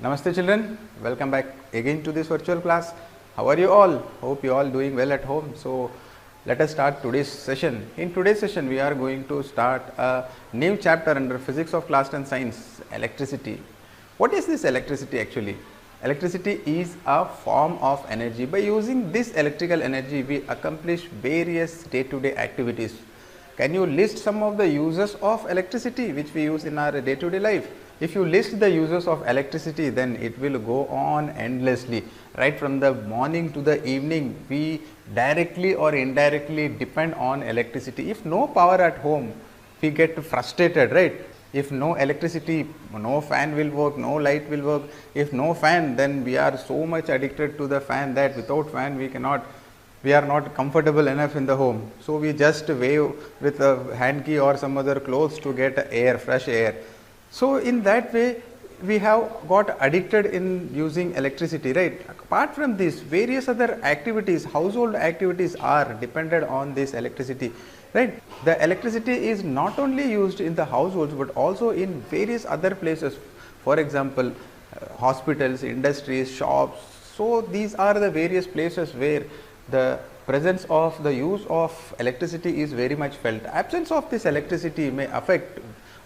Namaste children, welcome back again to this virtual class. How are you all? Hope you all doing well at home. So let us start today's session. In today's session we are going to start a new chapter under physics of class 10 science, electricity. What is this electricity actually? Electricity is a form of energy. By using this electrical energy we accomplish various day-to-day activities. Can you list some of the uses of electricity which we use in our day-to-day life? If you list the uses of electricity, then it will go on endlessly. Right from the morning to the evening, we directly or indirectly depend on electricity. If no power at home, we get frustrated, right? If no electricity, no fan will work, no light will work. If no fan, then we are so much addicted to the fan that without fan we are not comfortable enough in the home. So we just wave with a hand key or some other clothes to get air, fresh air. So in that way we have got addicted in using electricity, right? Apart from this, various other activities, household activities are dependent on this electricity, right? The electricity is not only used in the households but also in various other places. For example, hospitals, industries, shops. So these are the various places where the presence of the use of electricity is very much felt. Absence of this electricity may affect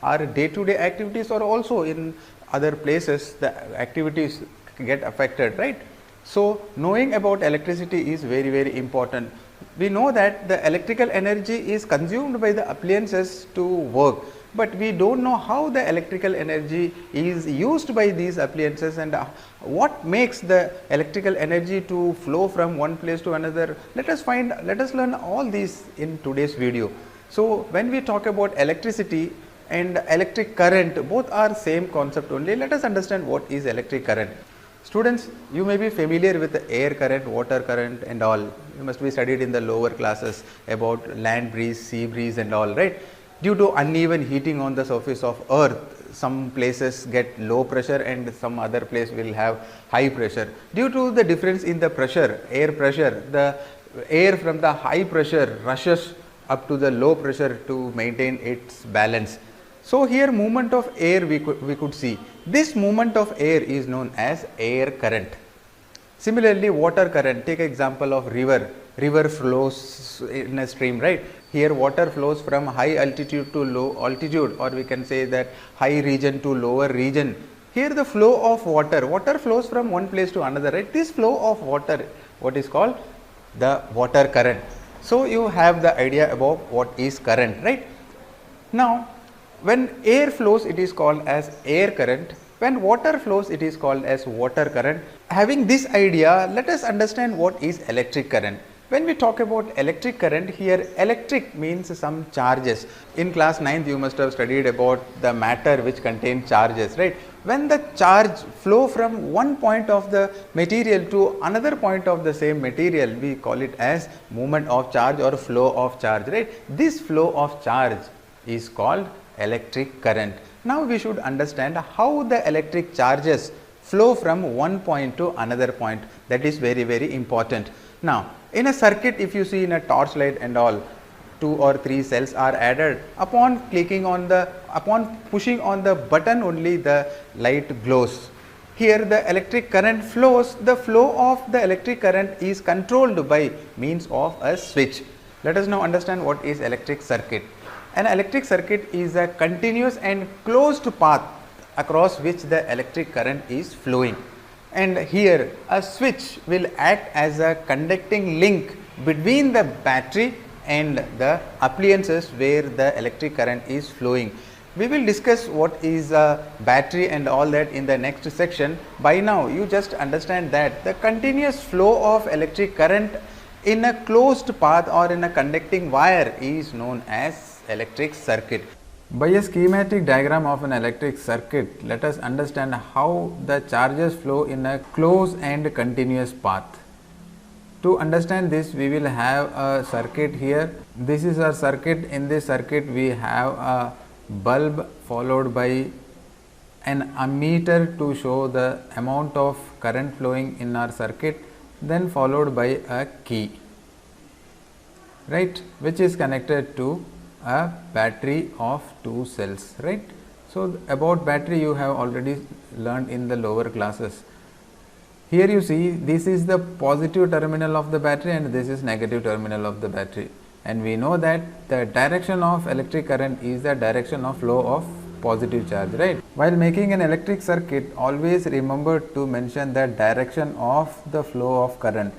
our day-to-day activities, or also in other places the activities get affected, right? So knowing about electricity is very important. We know that the electrical energy is consumed by the appliances to work, but we don't know how the electrical energy is used by these appliances and what makes the electrical energy to flow from one place to another. Let us learn all these in today's video. So when we talk about electricity and electric current, both are same concept only. Let us understand what is electric current. Students, you may be familiar with the air current, water current and all. You must be studied in the lower classes about land breeze, sea breeze and all, right? Due to uneven heating on the surface of earth, some places get low pressure and some other place will have high pressure. Due to the difference in the pressure, air pressure, the air from the high pressure rushes up to the low pressure to maintain its balance. So here movement of air we could see. This movement of air is known as air current. Similarly, water current, take example of river. River flows in a stream, right? Here water flows from high altitude to low altitude, or we can say that high region to lower region. Here the flow of water flows from one place to another, right? This flow of water, what is called the water current. So you have the idea about what is current, right? Now when air flows, it is called as air current. When water flows, it is called as water current. Having this idea, let us understand what is electric current. When we talk about electric current, here electric means some charges. In class 9th, you must have studied about the matter which contains charges, right? When the charge flow from one point of the material to another point of the same material, we call it as movement of charge or flow of charge, right? This flow of charge is called electric current. Now we should understand how the electric charges flow from one point to another point. That is very important. Now in a circuit, if you see in a torchlight and all, 2 or 3 cells are added. Upon pushing on the button, only the light glows. Here the electric current flows. The flow of the electric current is controlled by means of a switch. Let us now understand what is electric circuit. An electric circuit is a continuous and closed path across which the electric current is flowing, and here a switch will act as a conducting link between the battery and the appliances where the electric current is flowing. We will discuss what is a battery and all that in the next section. By now you just understand that the continuous flow of electric current in a closed path or in a conducting wire is known as electric circuit. By a schematic diagram of an electric circuit, let us understand how the charges flow in a closed and continuous path. To understand this, we will have a circuit here. This is our circuit. In this circuit we have a bulb followed by an ammeter to show the amount of current flowing in our circuit, then followed by a key, right, which is connected to a battery of 2 cells, right. So about battery you have already learned in the lower classes. Here you see this is the positive terminal of the battery and this is negative terminal of the battery, and we know that the direction of electric current is the direction of flow of positive charge, right? While making an electric circuit, always remember to mention the direction of the flow of current.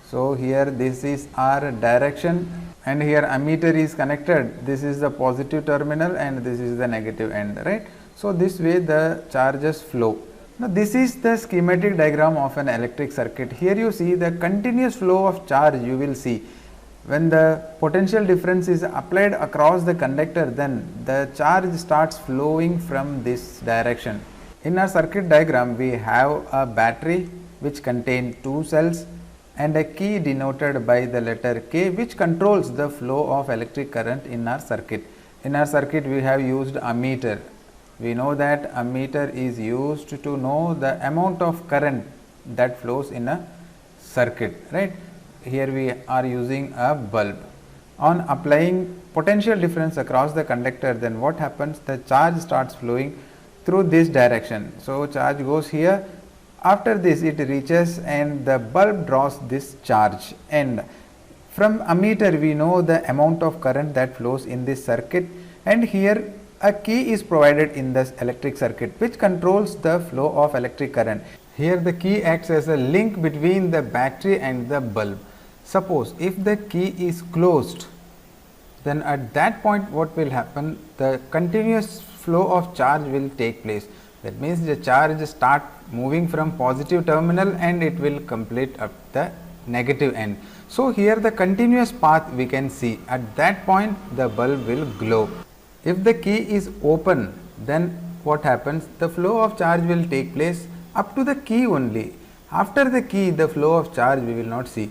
So here this is our direction, and here ammeter is connected. This is the positive terminal and this is the negative end, right? So this way the charges flow. Now this is the schematic diagram of an electric circuit. Here you see the continuous flow of charge. You will see when the potential difference is applied across the conductor, then the charge starts flowing from this direction. In our circuit diagram we have a battery which contains two cells and a key denoted by the letter K, which controls the flow of electric current in our circuit. In our circuit we have used ammeter. We know that ammeter is used to know the amount of current that flows in a circuit, right? Here we are using a bulb. On applying potential difference across the conductor, then what happens? The charge starts flowing through this direction. So charge goes here. After this it reaches and the bulb draws this charge, and from ammeter we know the amount of current that flows in this circuit, and here a key is provided in this electric circuit which controls the flow of electric current. Here the key acts as a link between the battery and the bulb. Suppose if the key is closed, then at that point what will happen? The continuous flow of charge will take place. That means the charge start moving from positive terminal and it will complete up the negative end. So here the continuous path we can see. At that point the bulb will glow. If the key is open, then what happens? The flow of charge will take place up to the key only. After the key, the flow of charge we will not see.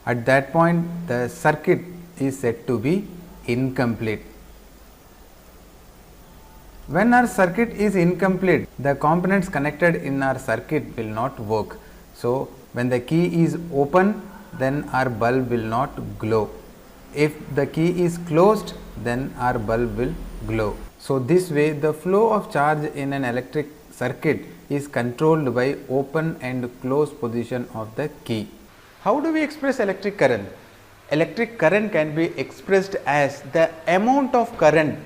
At that point the circuit is said to be incomplete. When our circuit is incomplete, the components connected in our circuit will not work. So when the key is open, then our bulb will not glow. If the key is closed, then our bulb will glow. So this way the flow of charge in an electric circuit is controlled by open and closed position of the key. How do we express electric current? Electric current can be expressed as the amount of current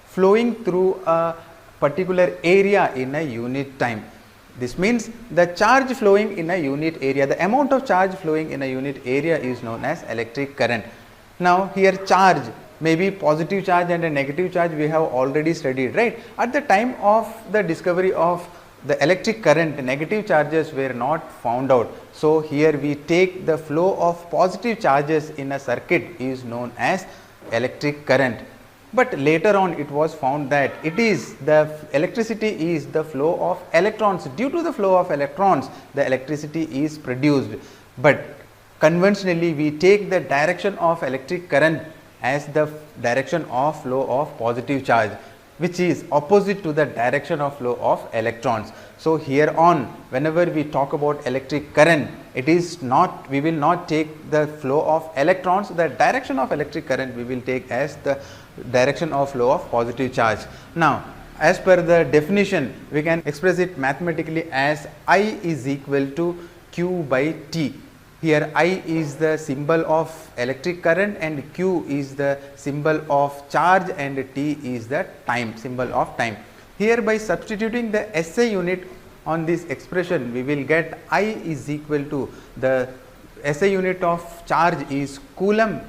flowing through a particular area in a unit time. This means the charge flowing in a unit area, the amount of charge flowing in a unit area is known as electric current. Now here charge, maybe positive charge and a negative charge we have already studied, right? At the time of the discovery of the electric current, negative charges were not found out. So here we take the flow of positive charges in a circuit is known as electric current. But later on it was found that it is the electricity is the flow of electrons. Due to the flow of electrons, the electricity is produced. But conventionally we take the direction of electric current as the direction of flow of positive charge, which is opposite to the direction of flow of electrons. So here on, whenever we talk about electric current, it is not, we will not take the flow of electrons, the direction of electric current we will take as the direction of flow of positive charge. Now as per the definition, we can express it mathematically as I is equal to Q by T. Here I is the symbol of electric current and Q is the symbol of charge and T is the time, symbol of time. Here by substituting the SI unit on this expression, we will get I is equal to the SI unit of charge is coulomb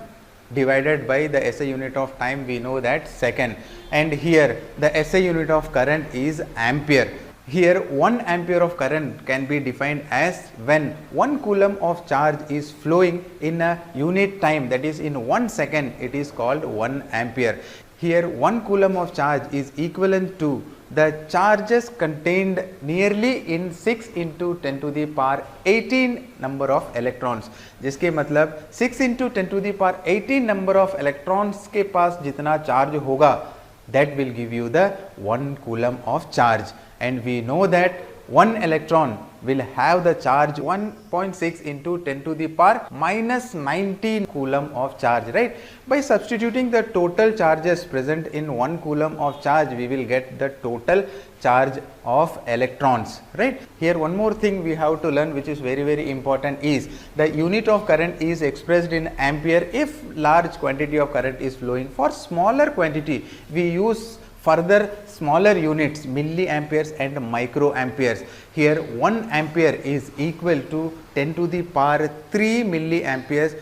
divided by the SI unit of time, we know that second, and here the SI unit of current is ampere. Here 1 ampere of current can be defined as when 1 coulomb of charge is flowing in a unit time, that is in 1 second, it is called 1 ampere. Here 1 coulomb of charge is equivalent to the charges contained nearly in 6 into 10 to the power 18 number of electrons. जिसके मतलब 6 into 10 to the power 18 number of electrons के पास जितना charge होगा, that will give you the 1 coulomb of charge. And we know that 1 electron will have the charge 1.6 into 10 to the power minus 19 coulomb of charge, right? By substituting the total charges present in 1 coulomb of charge, we will get the total charge of electrons, right? Here one more thing we have to learn, which is very important, is the unit of current is expressed in ampere if large quantity of current is flowing. For smaller quantity we use further smaller units, milliamperes and microamperes. Here 1 ampere is equal to 10 to the power 3 milliamperes,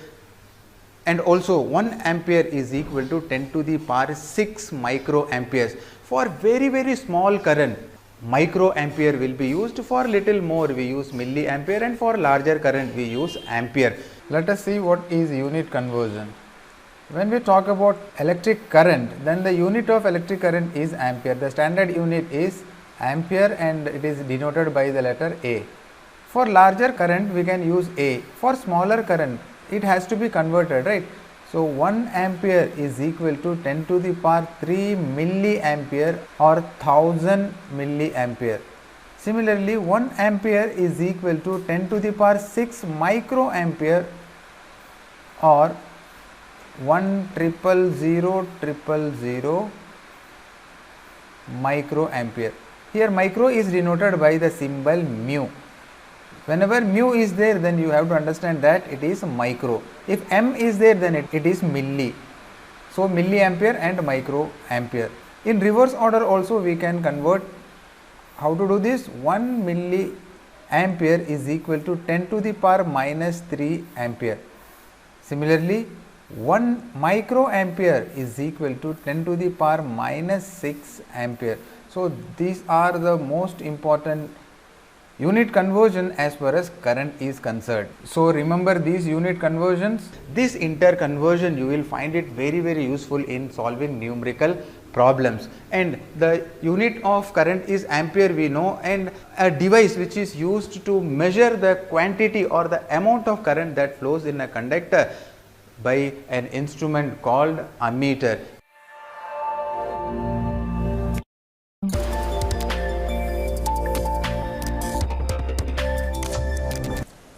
and also 1 ampere is equal to 10 to the power 6 microamperes. For very small current, microampere will be used. For little more we use milliampere, and for larger current we use ampere. Let us see what is unit conversion. When we talk about electric current, then the unit of electric current is ampere. The standard unit is ampere and it is denoted by the letter A. For larger current we can use A. For smaller current it has to be converted, right? So 1 ampere is equal to 10 to the power 3 milliampere or 1000 milliampere. Similarly, 1 ampere is equal to 10 to the power 6 microampere or 1,000,000 microampere. Here micro is denoted by the symbol mu. Whenever mu is there, then you have to understand that it is micro. If m is there, then it is milli. So milliampere and microampere. In reverse order also we can convert. How to do this? 1 milliampere is equal to 10 to the power minus 3 ampere. Similarly, 1 microampere is equal to 10 to the power minus 6 ampere. So these are the most important unit conversion as far as current is concerned. So remember these unit conversions. This interconversion you will find it very useful in solving numerical problems. And the unit of current is ampere, we know, and a device which is used to measure the quantity or the amount of current that flows in a conductor by an instrument called ammeter.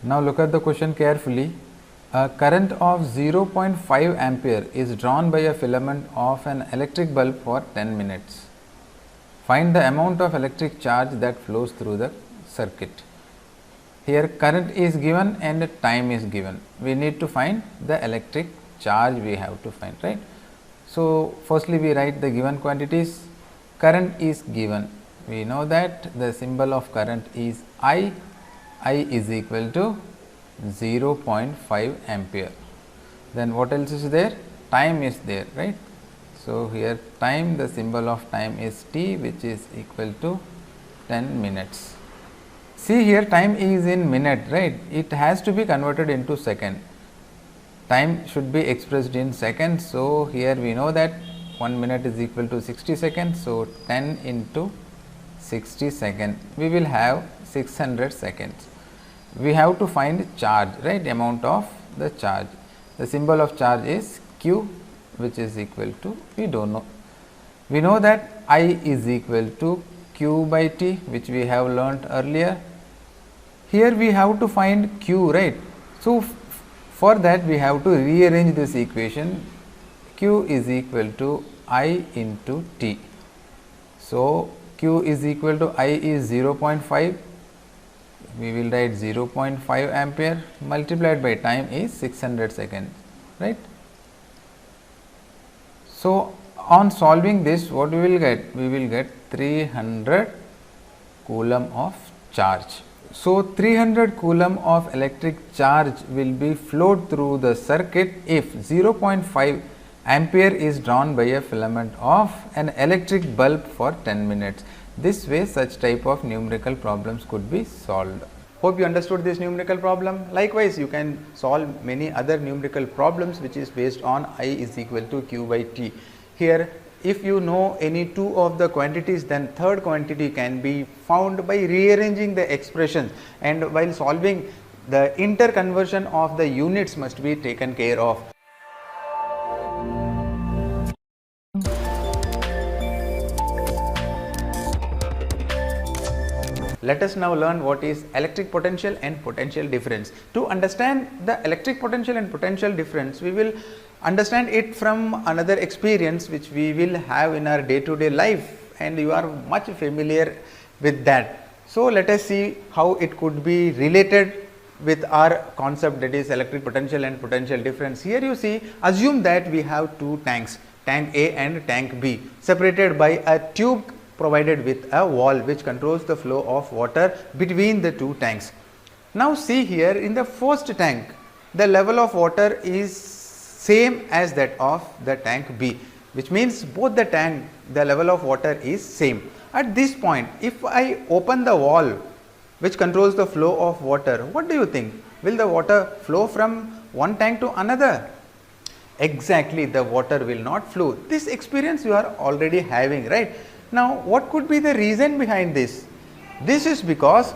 Now look at the question carefully. A current of 0.5 ampere is drawn by a filament of an electric bulb for 10 minutes. Find the amount of electric charge that flows through the circuit. Here current is given and time is given. We need to find the electric charge we have to find, right? So firstly we write the given quantities. Current is given. We know that the symbol of current is I. I is equal to 0.5 ampere. Then what else is there? Time is there, right? So here time, the symbol of time is T, which is equal to 10 minutes. See here time is in minute, right? It has to be converted into second. Time should be expressed in seconds. So here we know that 1 minute is equal to 60 seconds. So 10 into 60 seconds, we will have 600 seconds. We have to find charge, right? Amount of the charge. The symbol of charge is Q, which is equal to, we don't know. We know that I is equal to Q by T, which we have learnt earlier. Here we have to find Q, right? So for that we have to rearrange this equation. Q is equal to I into T. So Q is equal to I is 0.5. We will write 0.5 ampere multiplied by time is 600 seconds, right? So on solving this, what we will get? We will get 300 coulomb of charge. So 300 coulomb of electric charge will be flowed through the circuit if 0.5 ampere is drawn by a filament of an electric bulb for 10 minutes. This way such type of numerical problems could be solved. Hope you understood this numerical problem. Likewise, you can solve many other numerical problems which is based on I is equal to Q by T. Here if you know any two of the quantities, then third quantity can be found by rearranging the expressions, and while solving the interconversion of the units must be taken care of. Let us now learn what is electric potential and potential difference. To understand the electric potential and potential difference, we will understand it from another experience which we will have in our day-to-day life, and you are much familiar with that. So, let us see how it could be related with our concept, that is electric potential and potential difference. Here you see, assume that we have two tanks, tank A and tank B, separated by a tube provided with a wall which controls the flow of water between the two tanks. Now see here, in the first tank, the level of water is same as that of the tank B, which means both the tank, the level of water is same. At this point, if I open the wall which controls the flow of water, what do you think? Will the water flow from one tank to another? Exactly, the water will not flow. This experience you are already having, right? Now, what could be the reason behind this? This is because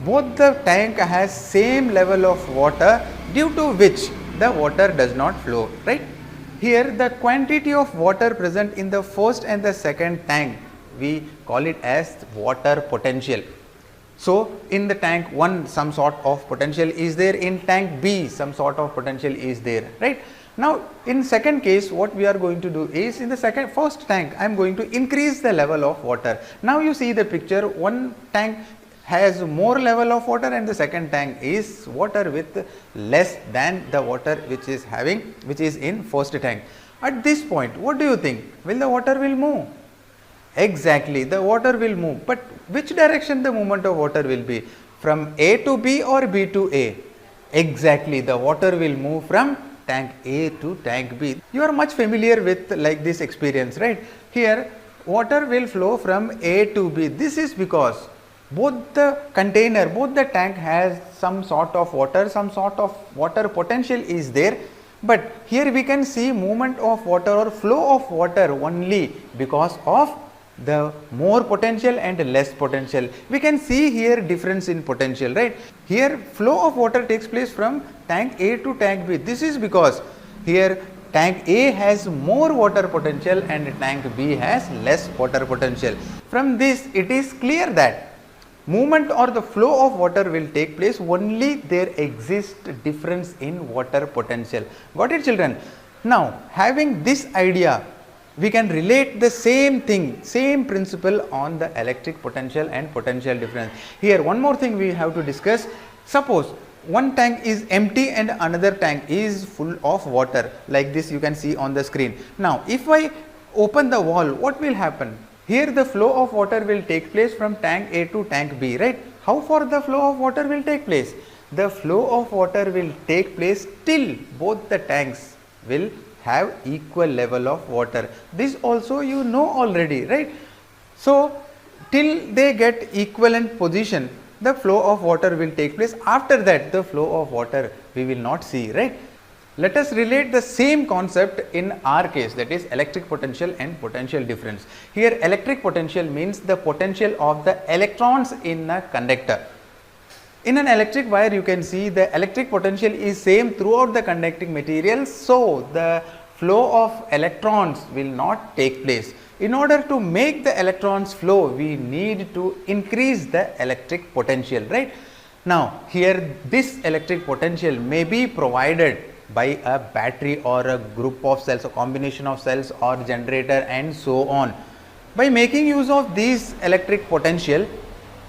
both the tank has same level of water, due to which the water does not flow, right? Here the quantity of water present in the first and the second tank, we call it as water potential. So, in the tank 1 some sort of potential is there, in tank B some sort of potential is there, right? Now, in second case, what we are going to do is, in the first tank I am going to increase the level of water. Now you see the picture, one tank has more level of water and the second tank is water with less than the water which is in first tank. At this point, what do you think? Will the water will move? Exactly, the water will move, but which direction the movement of water will be? From A to B or B to A? Exactly, the water will move from tank A to tank B. You are much familiar with like this experience, right? Here water will flow from A to B. This is because both the container, both the tank has some sort of water potential is there, but here we can see movement of water or flow of water only because of the more potential and less potential. We can see here difference in potential, right? Here flow of water takes place from tank A to tank B. This is because here tank A has more water potential and tank B has less water potential. From this it is clear that movement or the flow of water will take place only there exists difference in water potential. Got it, children? Now, having this idea, we can relate the same thing, same principle on the electric potential and potential difference. Here one more thing we have to discuss. Suppose one tank is empty and another tank is full of water, like this you can see on the screen. Now, if I open the wall, what will happen? Here the flow of water will take place from tank A to tank B, right? How far the flow of water will take place? The flow of water will take place till both the tanks will have equal level of water. This also you know already, right? So, till they get equivalent position, the flow of water will take place. After that, the flow of water we will not see, right? Let us relate the same concept in our case, that is electric potential and potential difference. Here electric potential means the potential of the electrons in a conductor. In an electric wire, you can see the electric potential is same throughout the conducting material, so the flow of electrons will not take place. In order to make the electrons flow, we need to increase the electric potential, right? Now, here this electric potential may be provided by a battery or a group of cells, a combination of cells or generator and so on. By making use of these electric potential,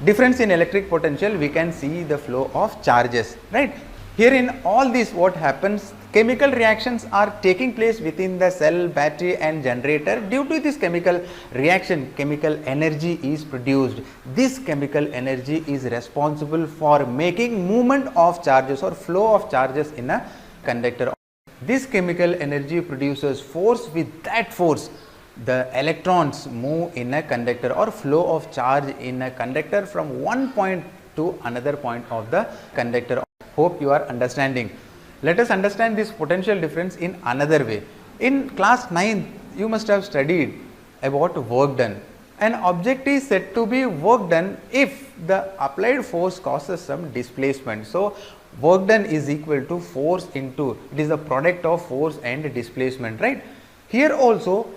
difference in electric potential, we can see the flow of charges, right? Here in all this, what happens, chemical reactions are taking place within the cell, battery and generator. Due to this chemical reaction, chemical energy is produced. This chemical energy is responsible for making movement of charges or flow of charges in a conductor. This chemical energy produces force. With that force, the electrons move in a conductor or flow of charge in a conductor from one point to another point of the conductor. Hope you are understanding. Let us understand this potential difference in another way. In class 9, you must have studied about work done. An object is said to be work done if the applied force causes some displacement. So, work done is equal to force into, it is the product of force and displacement, right? Here also,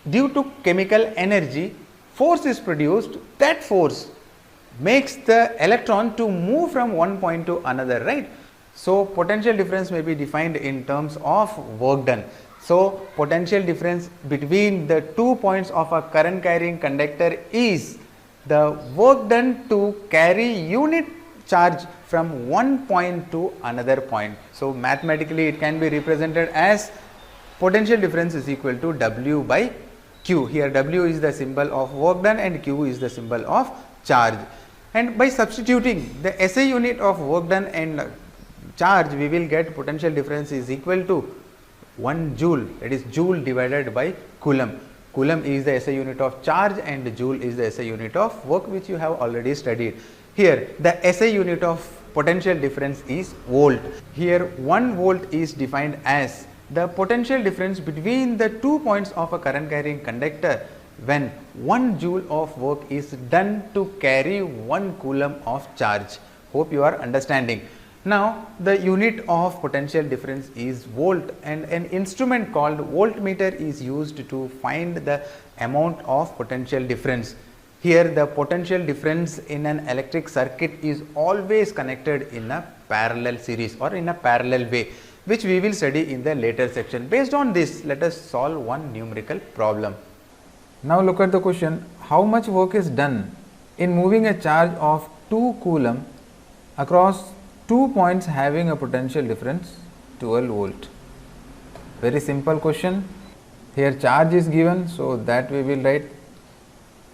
due to chemical energy, force is produced. That force makes the electron to move from one point to another, right? So potential difference may be defined in terms of work done. So potential difference between the 2 points of a current carrying conductor is the work done to carry unit charge from one point to another point. So mathematically it can be represented as potential difference is equal to W by Q. Here W is the symbol of work done and Q is the symbol of charge. And by substituting the SI unit of work done and charge, we will get potential difference is equal to 1 joule, that is joule divided by coulomb. Coulomb is the SI unit of charge and joule is the SI unit of work, which you have already studied. Here the SI unit of potential difference is volt. Here 1 volt is defined as the potential difference between the 2 points of a current carrying conductor when 1 joule of work is done to carry 1 coulomb of charge. Hope you are understanding. Now the unit of potential difference is volt, and an instrument called voltmeter is used to find the amount of potential difference. Here the potential difference in an electric circuit is always connected in a parallel series or in a parallel way, which we will study in the later section. Based on this, let us solve one numerical problem. Now look at the question, how much work is done in moving a charge of 2 coulomb across 2 points having a potential difference 12 volt. Very simple question. Here charge is given, so that we will write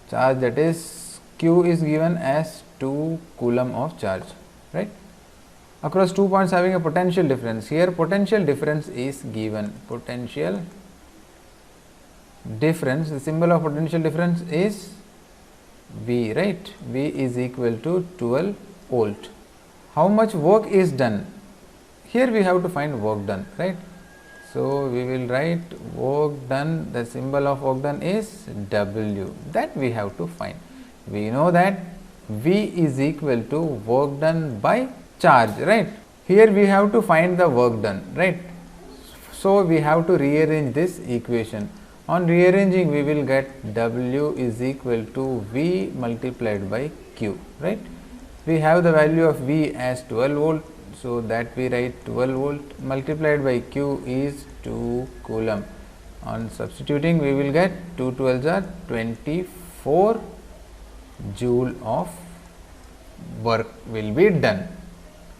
charge, that is Q is given as 2 coulomb of charge, right, across 2 points having a potential difference. Here potential difference is given, potential difference, the symbol of potential difference is V, right, V is equal to 12 volt. How much work is done? Here we have to find work done, right. So we will write work done, the symbol of work done is W, that we have to find. We know that V is equal to work done by charge, right. Here we have to find the work done, right. So we have to rearrange this equation. On rearranging, we will get W is equal to V multiplied by Q, right. We have the value of V as 12 volt, so that we write 12 volt multiplied by Q is 2 coulomb. On substituting, we will get 2 12s are 24 joule of work will be done.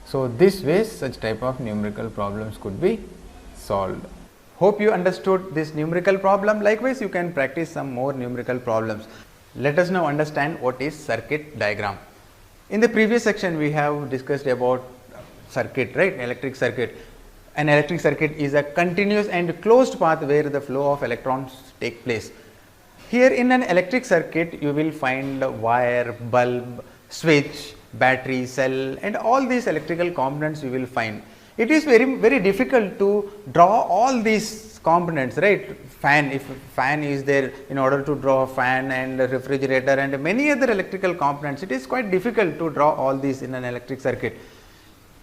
So this way such type of numerical problems could be solved. Hope you understood this numerical problem. Likewise, you can practice some more numerical problems. Let us now understand what is circuit diagram. In the previous section, we have discussed about circuit, right, electric circuit. An electric circuit is a continuous and closed path where the flow of electrons take place. Here in an electric circuit, you will find wire, bulb, switch, battery, cell, and all these electrical components you will find. It is very difficult to draw all these components, right. Fan, if fan is there, in order to draw a fan and a refrigerator and many other electrical components, it is quite difficult to draw all these in an electric circuit.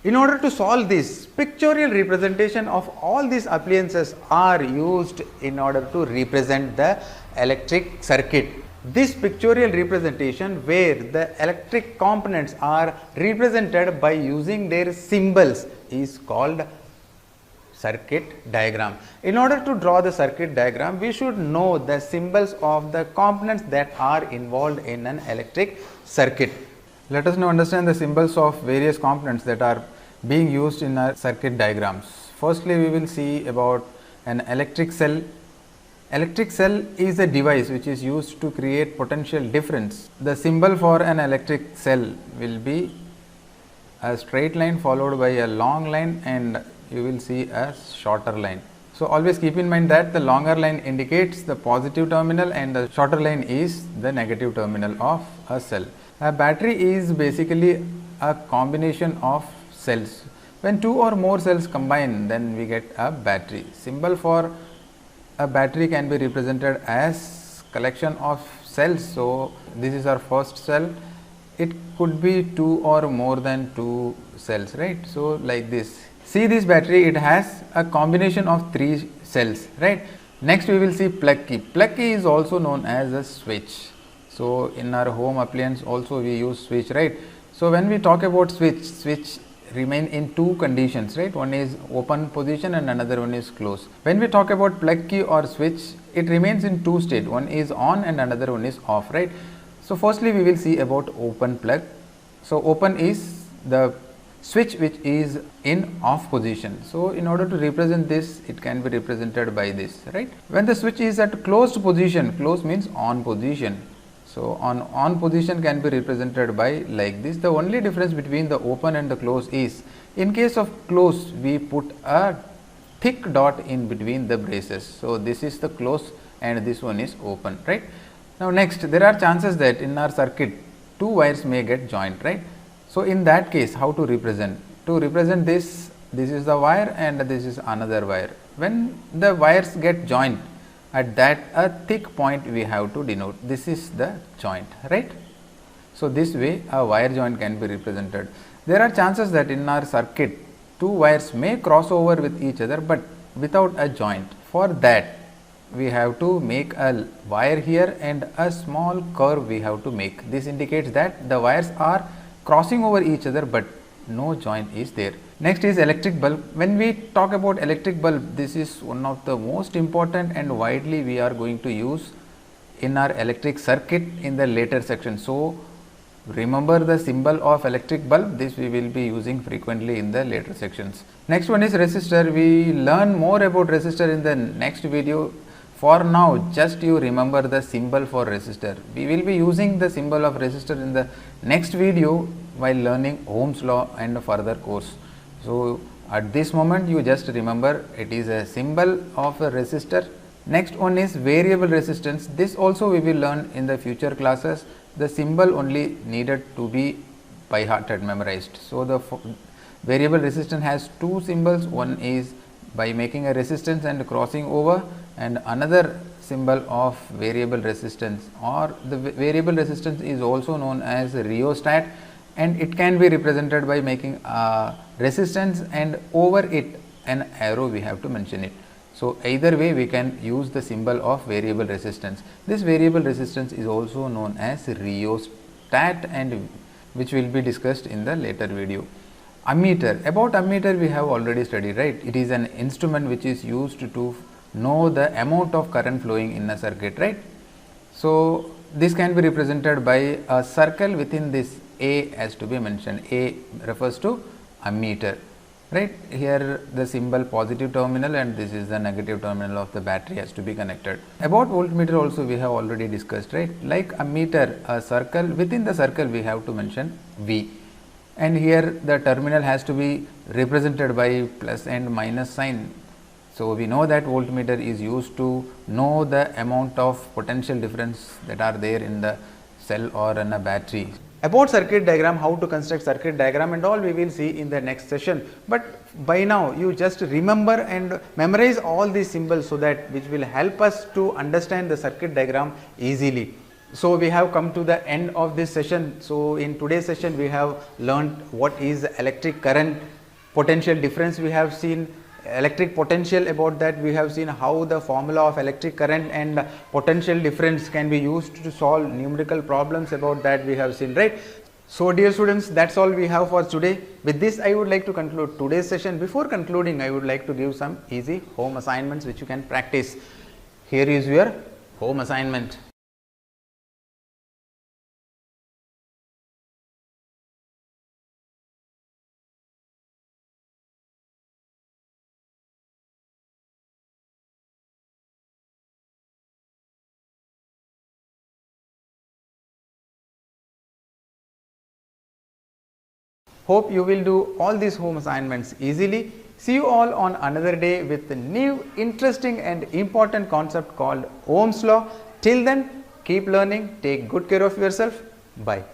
In order to solve this, pictorial representation of all these appliances are used in order to represent the electric circuit. This pictorial representation, where the electric components are represented by using their symbols, is called circuit diagram. In order to draw the circuit diagram, we should know the symbols of the components that are involved in an electric circuit. Let us now understand the symbols of various components that are being used in our circuit diagrams. Firstly, we will see about an electric cell. Electric cell is a device which is used to create potential difference. The symbol for an electric cell will be a straight line followed by a long line, and you will see a shorter line. So always keep in mind that the longer line indicates the positive terminal and the shorter line is the negative terminal of a cell. A battery is basically a combination of cells. When 2 or more cells combine, then we get a battery. Symbol for a battery can be represented as collection of cells. So this is our first cell. It could be 2 or more than 2 cells, right. So like this. See this battery, it has a combination of 3 cells, right. Next we will see plug key. Plug key is also known as a switch. So in our home appliance also we use switch, right? So when we talk about switch remain in two conditions, right? One is open position and another one is close. When we talk about plug key or switch, it remains in two state. One is on and another one is off, right? So firstly we will see about open plug. So open is the switch which is in off position. So in order to represent this, it can be represented by this, right? When the switch is at closed position, close means on position. So on position can be represented by like this. The only difference between the open and the close is, in case of close we put a thick dot in between the braces. So this is the close and this one is open, right? Now next, there are chances that in our circuit two wires may get joined, right? So in that case, how to represent? To represent this, this is the wire and this is another wire. When the wires get joined, at that a thick point we have to denote. This is the joint, right? So this way a wire joint can be represented. There are chances that in our circuit two wires may cross over with each other, but without a joint. For that we have to make a wire here and a small curve we have to make. This indicates that the wires are crossing over each other, but no joint is there. Next is electric bulb. When we talk about electric bulb, this is one of the most important and widely we are going to use in our electric circuit in the later section. So remember the symbol of electric bulb. This we will be using frequently in the later sections. Next one is resistor. We learn more about resistor in the next video. For now, just you remember the symbol for resistor. We will be using the symbol of resistor in the next video while learning Ohm's law and further course. So at this moment you just remember it is a symbol of a resistor. Next one is variable resistance. This also we will learn in the future classes. The symbol only needed to be by hearted memorized. So the variable resistance has two symbols. One is by making a resistance and crossing over, and another symbol of variable resistance, or the variable resistance is also known as rheostat, and it can be represented by making a resistance and over it an arrow we have to mention it. So either way we can use the symbol of variable resistance. This variable resistance is also known as rheostat, and which will be discussed in the later video. Ammeter. About ammeter we have already studied, right? It is an instrument which is used to know the amount of current flowing in a circuit, right? So this can be represented by a circle. Within this A has to be mentioned. A refers to ammeter, right? Here the symbol positive terminal and this is the negative terminal of the battery has to be connected. About voltmeter also we have already discussed, right? Like ammeter, a circle, within the circle we have to mention V, and here the terminal has to be represented by plus and minus sign. So we know that voltmeter is used to know the amount of potential difference that are there in the cell or in a battery. About circuit diagram, how to construct circuit diagram and all we will see in the next session. But by now you just remember and memorize all these symbols, so that which will help us to understand the circuit diagram easily. So we have come to the end of this session. So in today's session we have learned what is electric current, potential difference we have seen, electric potential, about that we have seen how the formula of electric current and potential difference can be used to solve numerical problems, about that we have seen, right? So dear students, that's all we have for today. With this I would like to conclude today's session. Before concluding, I would like to give some easy home assignments which you can practice. Here is your home assignment. Hope you will do all these home assignments easily. See you all on another day with a new interesting and important concept called Ohm's law. Till then, keep learning, take good care of yourself. Bye.